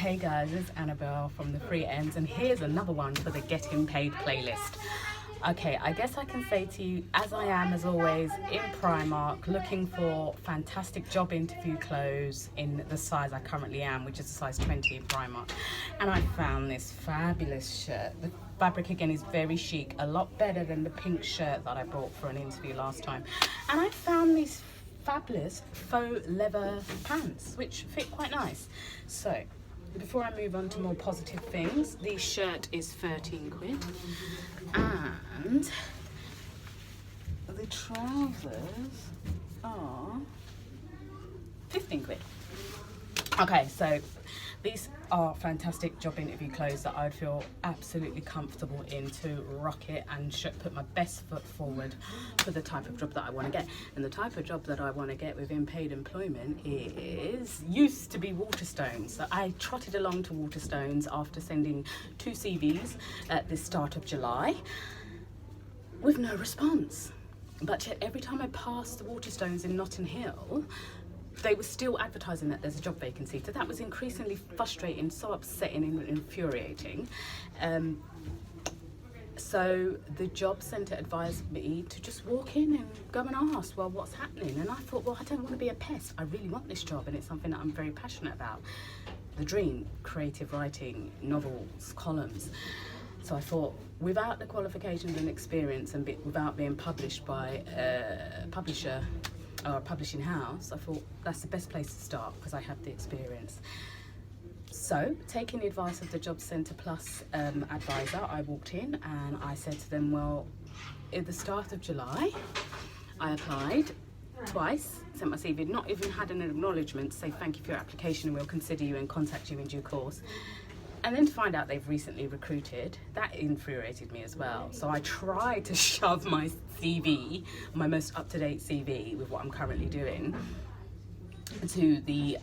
Hey guys, it's Annabelle from the Free Ends, and here's another one for the Getting Paid playlist. Okay, I guess I can say to you, as I am as always in Primark, looking for fantastic job interview clothes in the size I currently am, which is a size 20 in Primark. And I found this fabulous shirt. The fabric again is very chic, a lot better than the pink shirt that I bought for an interview last time. And I found these fabulous faux leather pants, which fit quite nice. So, before I move on to more positive things, the shirt is 13 quid. And the trousers are 15 quid. Okay, so these are fantastic job interview clothes that I would feel absolutely comfortable in to rock it and put my best foot forward for the type of job that I want to get. And the type of job that I want to get within paid employment used to be Waterstones. So I trotted along to Waterstones after sending 2 CVs at the start of July with no response. But yet every time I passed the Waterstones in Notting Hill, they were still advertising that there's a job vacancy. So that was increasingly frustrating, so upsetting and infuriating. So the job centre advised me to just walk in and go and ask, well, what's happening? And I thought, well, I don't want to be a pest. I really want this job, and it's something that I'm very passionate about. The dream, creative writing, novels, columns. So I thought, without the qualifications and experience and without being published by a publisher or a publishing house, I thought that's the best place to start because I have the experience. So, taking the advice of the Job Centre Plus advisor, I walked in and I said to them, well, at the start of July, I applied twice, sent my CV, not even had an acknowledgement to say thank you for your application and we'll consider you and contact you in due course. And then to find out they've recently recruited, that infuriated me as well. So I tried to shove my CV, my most up-to-date CV with what I'm currently doing, to the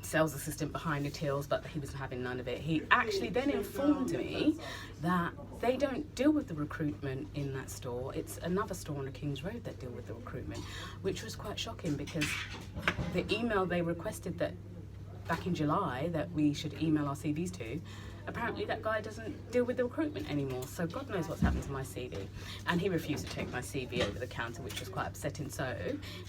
sales assistant behind the tills, but he wasn't having none of it. He actually then informed me that they don't deal with the recruitment in that store. It's another store on the King's Road that deal with the recruitment, which was quite shocking because the email they requested that back in July that we should email our CVs to, apparently that guy doesn't deal with the recruitment anymore, so God knows what's happened to my CV. And he refused to take my CV over the counter, which was quite upsetting. So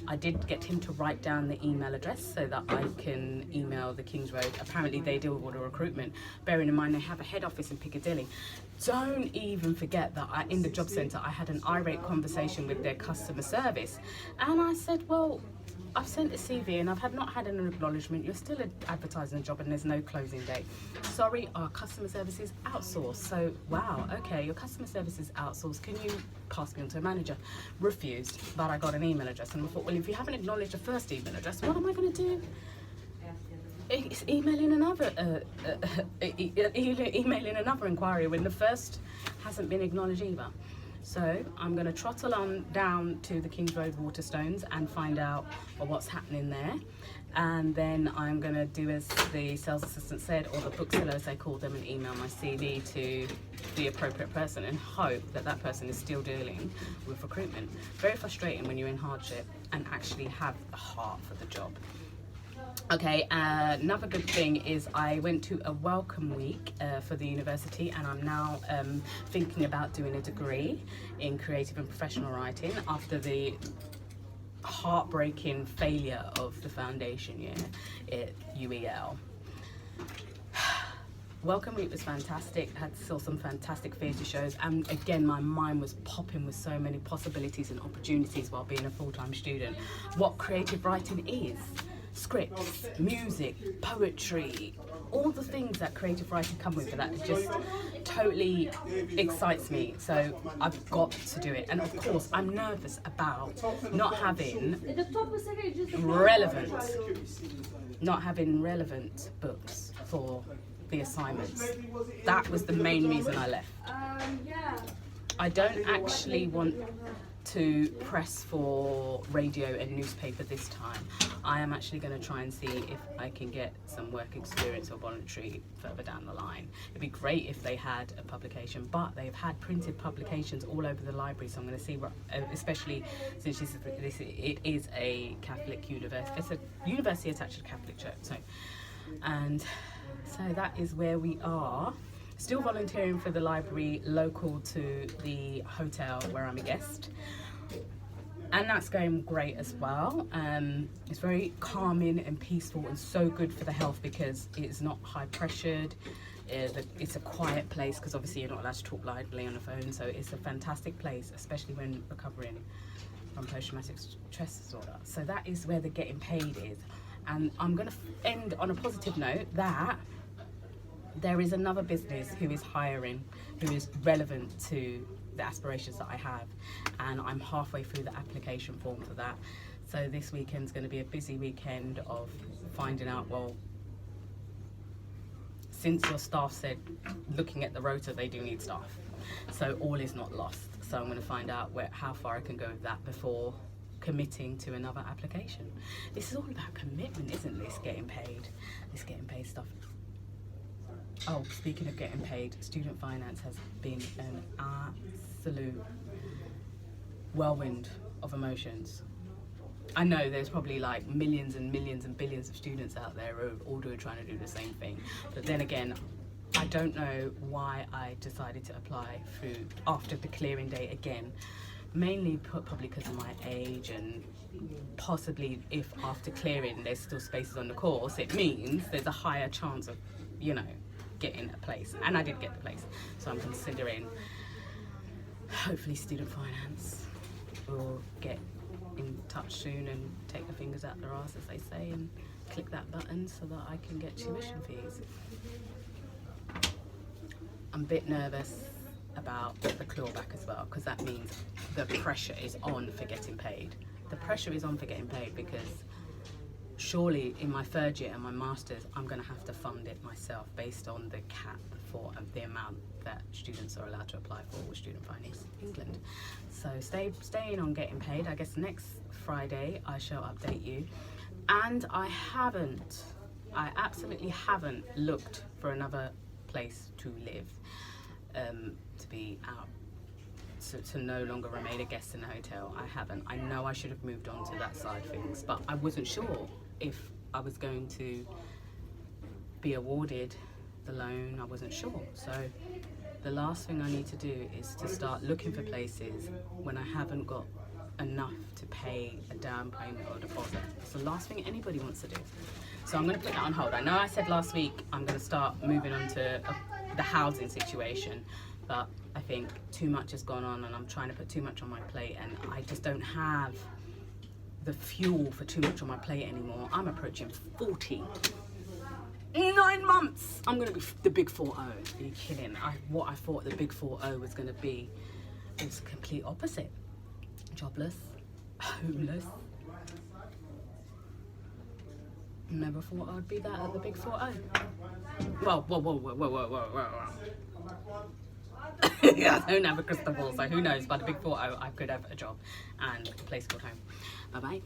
I did get him to write down the email address so that I can email the King's Road. Apparently they deal with all the recruitment, bearing in mind they have a head office in Piccadilly. Don't even forget that in the job centre I had an irate conversation with their customer service, and I said, well, I've sent a CV and I've not had an acknowledgement. You're still advertising a job and there's no closing date. Sorry, our customer service is outsourced. So, wow, okay, your customer service is outsourced. Can you pass me on to a manager? Refused, but I got an email address. And I thought, well, if you haven't acknowledged the first email address, what am I going to do? It's emailing another inquiry when the first hasn't been acknowledged either. So I'm going to trottle on down to the King's Road Waterstones and find out what's happening there. And then I'm going to do as the sales assistant said, or the bookseller as they call them, and email my CV to the appropriate person and hope that that person is still dealing with recruitment. Very frustrating when you're in hardship and actually have the heart for the job. Okay, another good thing is I went to a welcome week for the university, and I'm now thinking about doing a degree in creative and professional writing after the heartbreaking failure of the foundation year at UEL. Welcome week was fantastic. Saw some fantastic theatre shows, and again my mind was popping with so many possibilities and opportunities while being a full-time student. What creative writing is. Scripts, music, poetry, all the things that creative writing come with that just totally excites me. So I've got to do it. And of course, I'm nervous about not having relevant books for the assignments. That was the main reason I left. I don't actually want to press for radio and newspaper this time. I am actually going to try and see if I can get some work experience or voluntary further down the line. It'd be great if they had a publication, but they've had printed publications all over the library, so I'm going to see what, especially since it is a Catholic university. It's a university attached to the Catholic Church, so So that is where we are. Still volunteering for the library local to the hotel where I'm a guest. And that's going great as well. It's very calming and peaceful and so good for the health because it's not high pressured. It's a quiet place because obviously you're not allowed to talk loudly on the phone. So it's a fantastic place, especially when recovering from post-traumatic stress disorder. So that is where the getting paid is. And I'm going to end on a positive note that there is another business who is hiring, who is relevant to the aspirations that I have, and I'm halfway through the application form for that. So this weekend's going to be a busy weekend of finding out, well, since your staff said, looking at the rota, they do need staff. So all is not lost. So I'm going to find out how far I can go with that before committing to another application. This is all about commitment, isn't this? Getting paid. This getting paid stuff. Oh, speaking of getting paid, student finance has been an absolute whirlwind of emotions. I know there's probably like millions and millions and billions of students out there who are all trying to do the same thing. But then again, I don't know why I decided to apply after the clearing date again. Mainly probably because of my age, and possibly if after clearing there's still spaces on the course, it means there's a higher chance of, you know, getting a place. And I did get the place. So I'm considering, hopefully student finance will get in touch soon and take the fingers out their arse, as they say, and click that button so that I can get tuition fees. I'm a bit nervous about the clawback as well, because that means the pressure is on for getting paid. The pressure is on for getting paid because surely in my third year and my master's, I'm going to have to fund it myself based on the cap for the amount that students are allowed to apply for with Student Finance England. So staying on getting paid. I guess next Friday I shall update you. And I absolutely haven't looked for another place to live, to be out, to no longer remain a guest in a hotel. I haven't. I know I should have moved on to that side of things, but I wasn't sure if I was going to be awarded the loan. I wasn't sure. So the last thing I need to do is to start looking for places when I haven't got enough to pay a down payment or deposit. It's the last thing anybody wants to do. So I'm going to put that on hold. I know I said last week I'm going to start moving on to the housing situation, but I think too much has gone on and I'm trying to put too much on my plate, and I just don't have the fuel for too much on my plate anymore. I'm approaching 40. 9 months! I'm going to be the big 4-0. Are you kidding? What I thought the big 4-0 was going to be is complete opposite. Jobless, homeless. Never thought I'd be that at the big 4-0. Whoa. Yeah, I don't have a crystal ball, so who knows? By the big 4-0, I could have a job and a place called home. Bye-bye.